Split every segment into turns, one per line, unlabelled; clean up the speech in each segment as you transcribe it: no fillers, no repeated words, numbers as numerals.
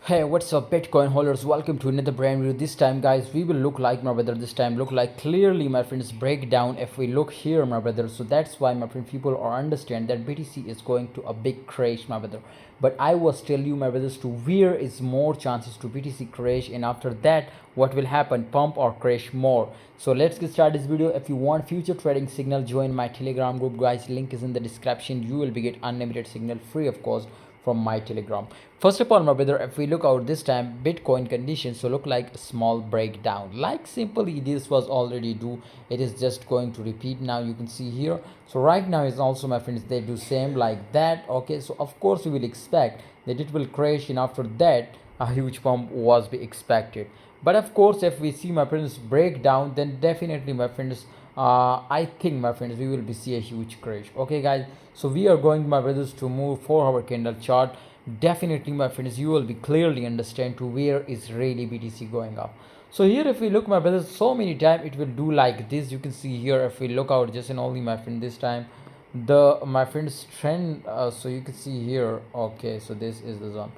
Hey, what's up Bitcoin holders? Welcome to another brand video. This time guys, we will look like my brother. This time look like clearly my friends breakdown. If we look here my brother, so that's why my friend people are understand that BTC is going to a big crash my brother. But I was tell you my brothers to where is more chances to BTC crash, and after that what will happen, pump or crash more. So let's get started this video. If you want future trading signal, join my Telegram group guys, link is in the description. You will be get unlimited signal free of cost from my Telegram. First of all my brother, if we look out this time Bitcoin conditions, so look like a small breakdown, like simply this was already do, it is just going to repeat. Now you can see here, so right now is also my friends they do same like that. Okay, so of course we will expect that it will crash, and after that a huge pump was be expected. But of course if we see my friends breakdown, then definitely my friends I think my friends we will be see a huge crash. Okay guys, so we are going my brothers to move 4 hour candle chart. Definitely my friends you will be clearly understand to where is really BTC going up. So here if we look my brothers, so many time it will do like this. You can see here if we look out just and only my friend this time the my friends trend, so you can see here. Okay, so this is the zone.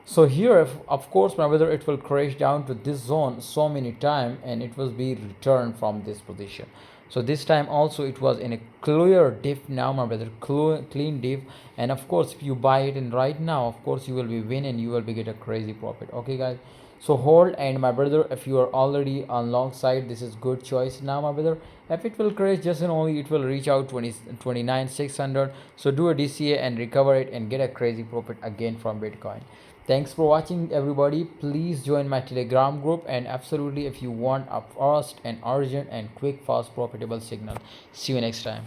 So here if, of course my brother, it will crash down to this zone so many time and it will be returned from this position. So this time also it was in a clear dip. Now my brother, clean dip, and of course if you buy it in right now, of course you will be win and you will be get a crazy profit. Okay guys, so hold, and my brother if you are already on long side, this is good choice. Now my brother, if it will crash just and only it will reach out 29,600, so do a DCA and recover it and get a crazy profit again from Bitcoin. Thanks for watching everybody. Please join my Telegram group, and absolutely if you want a fast and urgent and quick fast profitable signal. See you next time.